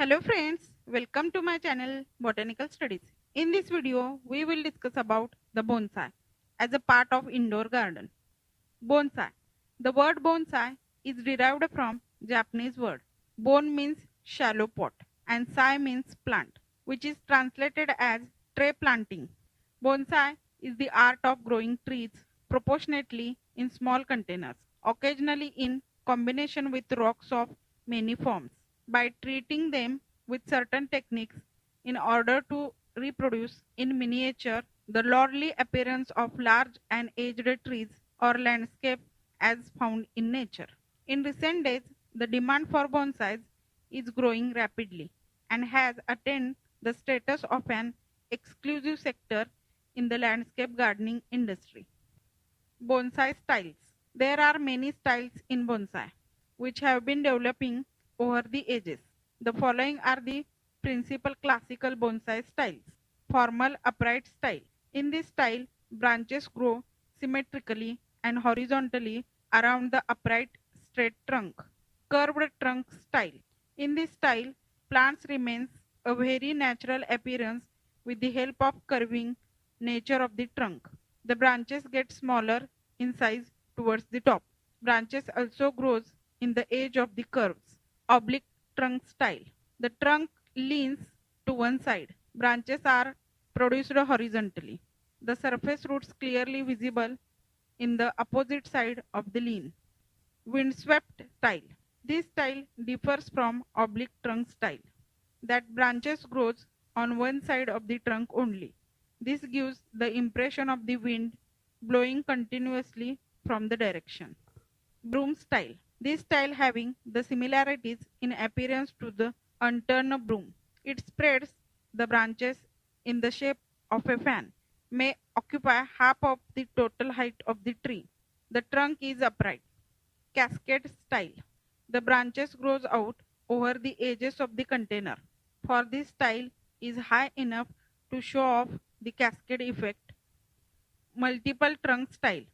Hello friends, welcome to my channel Botanical Studies. In this video, we will discuss about the bonsai as a part of indoor garden. Bonsai. The word bonsai is derived from Japanese word. Bon means shallow pot and sai means plant, which is translated as tray planting. Bonsai is the art of growing trees proportionately in small containers, occasionally in combination with rocks of many forms. By treating them with certain techniques in order to reproduce in miniature the lordly appearance of large and aged trees or landscape as found in nature. In recent days, the demand for bonsais is growing rapidly and has attained the status of an exclusive sector in the landscape gardening industry. Bonsai styles. There are many styles in bonsai which have been developing over the ages. The following are the principal classical bonsai styles. Formal upright style. In this style, branches grow symmetrically and horizontally around the upright straight trunk. Curved trunk style. In this style, plants remains a very natural appearance with the help of curving nature of the trunk. The branches get smaller in size towards the top. Branches also grows in the edge of the curves. Oblique trunk style. The trunk leans to one side. Branches are produced horizontally. The surface roots clearly visible in the opposite side of the lean. Windswept style. This style differs from oblique trunk style, that branches grows on one side of the trunk only. This gives the impression of the wind blowing continuously from the direction. Broom style. This style having the similarities in appearance to the unturned broom. It spreads the branches in the shape of a fan, may occupy half of the total height of the tree. The trunk is upright. Cascade style. The branches grows out over the edges of the container. For this style is high enough to show off the cascade effect. Multiple trunk style.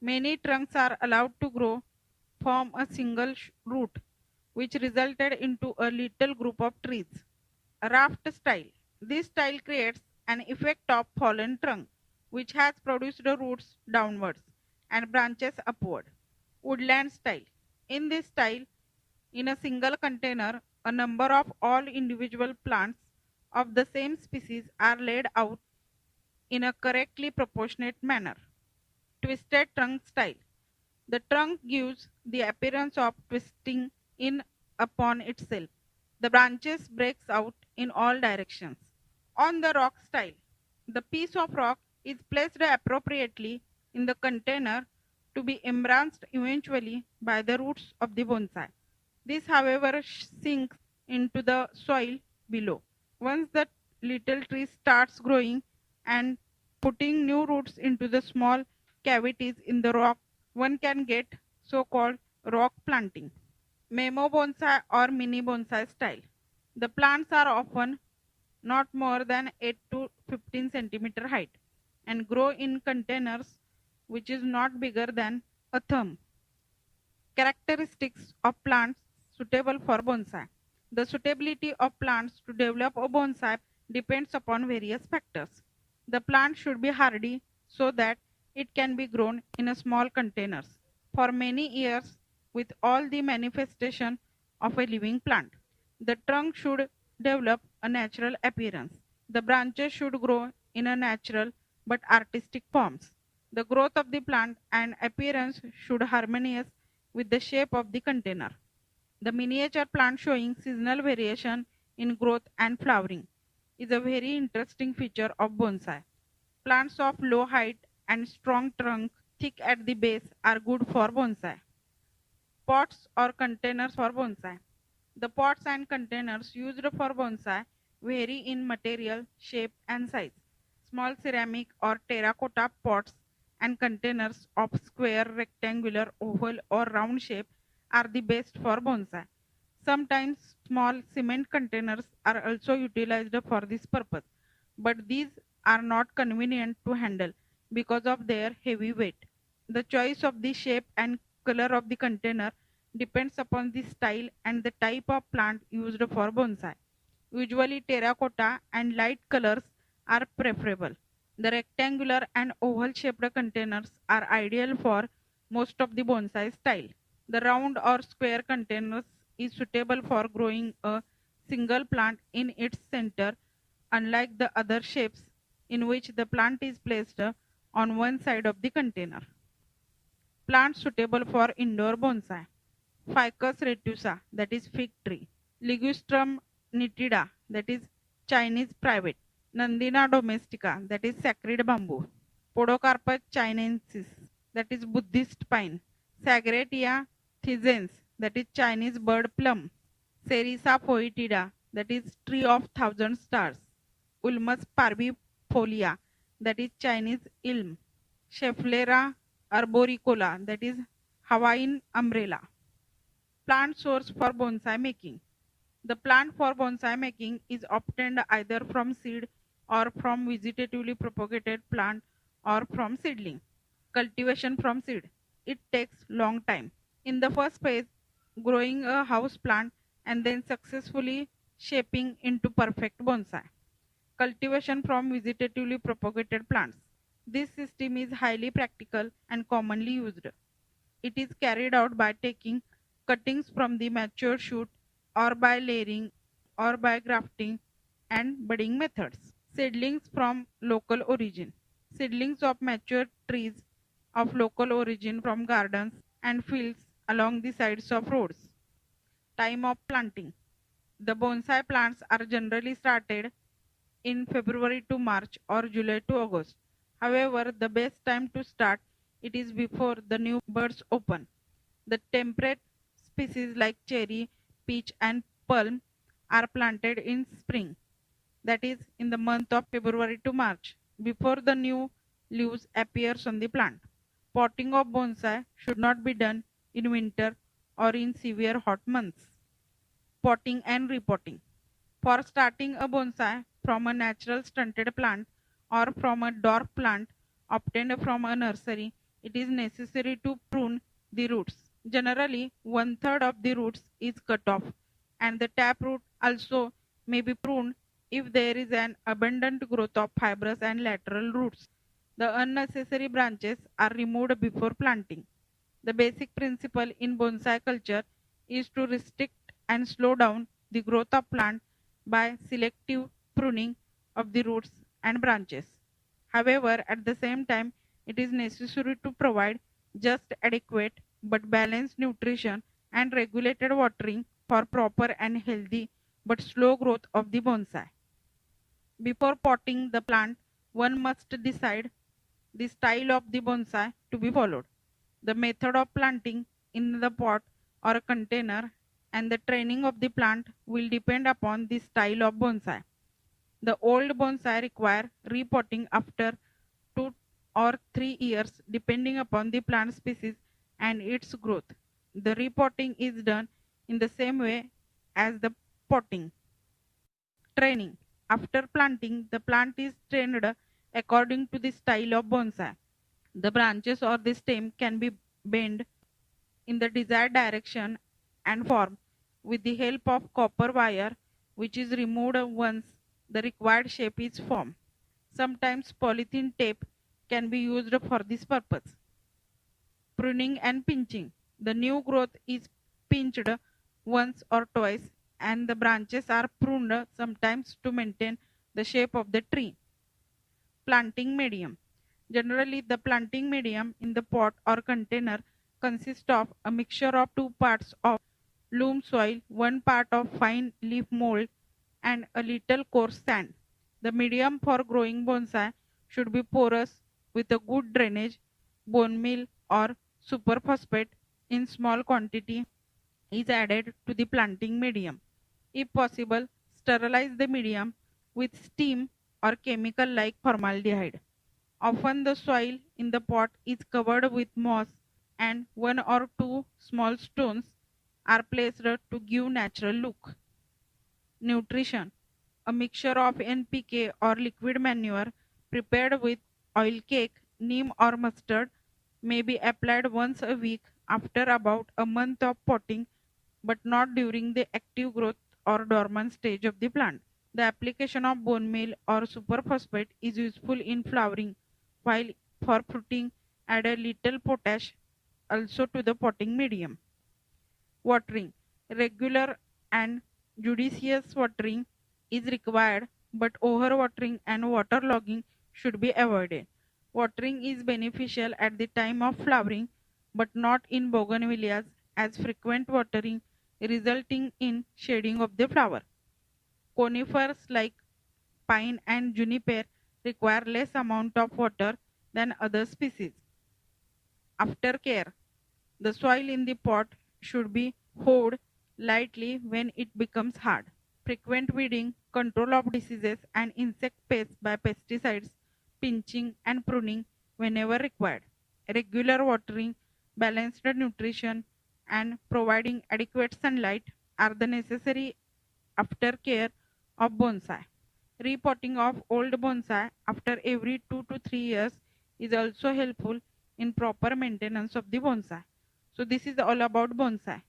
Many trunks are allowed to grow from a single root, which resulted into a little group of trees. Raft style. This style creates an effect of fallen trunk, which has produced the roots downwards and branches upward. Woodland style. In this style, in a single container, a number of all individual plants of the same species are laid out in a correctly proportionate manner. Twisted trunk style. The trunk gives the appearance of twisting in upon itself. The branches breaks out in all directions. On the rock style. The piece of rock is placed appropriately in the container to be embraced eventually by the roots of the bonsai. This, however, sinks into the soil below. Once the little tree starts growing and putting new roots into the small cavities in the rock, one can get so-called rock planting. Memo bonsai or mini bonsai style. The plants are often not more than 8 to 15 centimeter height and grow in containers which is not bigger than a thumb. Characteristics of plants suitable for bonsai. The suitability of plants to develop a bonsai depends upon various factors. The plant should be hardy so that it can be grown in a small containers for many years with all the manifestation of a living plant. The trunk should develop a natural appearance. The branches should grow in a natural but artistic forms. The growth of the plant and appearance should harmonious with the shape of the container. The miniature plant showing seasonal variation in growth and flowering is a very interesting feature of bonsai. Plants of low height and strong trunk, thick at the base, are good for bonsai. Pots or containers for bonsai. The pots and containers used for bonsai vary in material, shape and size. Small ceramic or terracotta pots and containers of square, rectangular, oval or round shape are the best for bonsai. Sometimes small cement containers are also utilized for this purpose, but these are not convenient to handle because of their heavy weight. The choice of the shape and color of the container depends upon the style and the type of plant used for bonsai. Usually terracotta and light colors are preferable. The rectangular and oval shaped containers are ideal for most of the bonsai style. The round or square containers is suitable for growing a single plant in its center, unlike the other shapes in which the plant is placed on one side of the container. Plants suitable for indoor bonsai. Ficus retusa, that is fig tree. Ligustrum nitida, that is Chinese privet. Nandina domestica, that is sacred bamboo. Podocarpus chinensis, that is Buddhist pine. Sagratia thysens, that is Chinese bird plum. Cerisa foetida, that is tree of thousand stars. Ulmus parvifolia, that is Chinese elm. Schefflera arboricola, that is Hawaiian umbrella. Plant source for bonsai making. The plant for bonsai making is obtained either from seed or from vegetatively propagated plant or from seedling. Cultivation from seed. It takes long time. In the first phase, growing a house plant and then successfully shaping into perfect bonsai. Cultivation from vegetatively propagated plants. This system is highly practical and commonly used. It is carried out by taking cuttings from the mature shoot or by layering or by grafting and budding methods. Seedlings from local origin. Seedlings of mature trees of local origin from gardens and fields along the sides of roads. Time of planting. The bonsai plants are generally started in February to March or July to August. However, the best time to start it is before the new buds open. The temperate species like cherry, peach and plum are planted in spring, that is in the month of February to March, before the new leaves appears on the plant. Potting of bonsai should not be done in winter or in severe hot months. Potting and repotting. For starting a bonsai from a natural stunted plant or from a dwarf plant obtained from a nursery, it is necessary to prune the roots. Generally, 1/3 of the roots is cut off, and the taproot also may be pruned if there is an abundant growth of fibrous and lateral roots. The unnecessary branches are removed before planting. The basic principle in bonsai culture is to restrict and slow down the growth of plant by selective pruning of the roots and branches. However, at the same time, it is necessary to provide just adequate but balanced nutrition and regulated watering for proper and healthy but slow growth of the bonsai. Before potting the plant, one must decide the style of the bonsai to be followed. The method of planting in the pot or a container and the training of the plant will depend upon the style of bonsai. The old bonsai require repotting after 2 or 3 years depending upon the plant species and its growth. The repotting is done in the same way as the potting. Training. After planting, the plant is trained according to the style of bonsai. The branches or the stem can be bent in the desired direction and form with the help of copper wire, which is removed once the required shape is formed. Sometimes polythene tape can be used for this purpose. Pruning and pinching. The new growth is pinched once or twice and the branches are pruned sometimes to maintain the shape of the tree. Planting medium. Generally, the planting medium in the pot or container consists of a mixture of 2 parts of loam soil, 1 part of fine leaf mold, and a little coarse sand. The medium for growing bonsai should be porous with a good drainage. Bone meal or superphosphate in small quantity is added to the planting medium. If possible, sterilize the medium with steam or chemical like formaldehyde. Often the soil in the pot is covered with moss and 1 or 2 small stones are placed to give natural look. Nutrition. A mixture of NPK or liquid manure prepared with oil cake, neem or mustard may be applied once a week after about a month of potting, but not during the active growth or dormant stage of the plant. The application of bone meal or superphosphate is useful in flowering, while for fruiting, add a little potash also to the potting medium. Watering. Regular and judicious watering is required, but overwatering and waterlogging should be avoided. Watering is beneficial at the time of flowering, but not in bougainvilleas, as frequent watering resulting in shading of the flower. Conifers like pine and juniper require less amount of water than other species. Aftercare. The soil in the pot should be hoed lightly when it becomes hard. Frequent weeding, control of diseases and insect pests by pesticides, pinching and pruning whenever required. Regular watering, balanced nutrition and providing adequate sunlight are the necessary aftercare of bonsai. Repotting of old bonsai after every 2 to 3 years is also helpful in proper maintenance of the bonsai. So this is all about bonsai.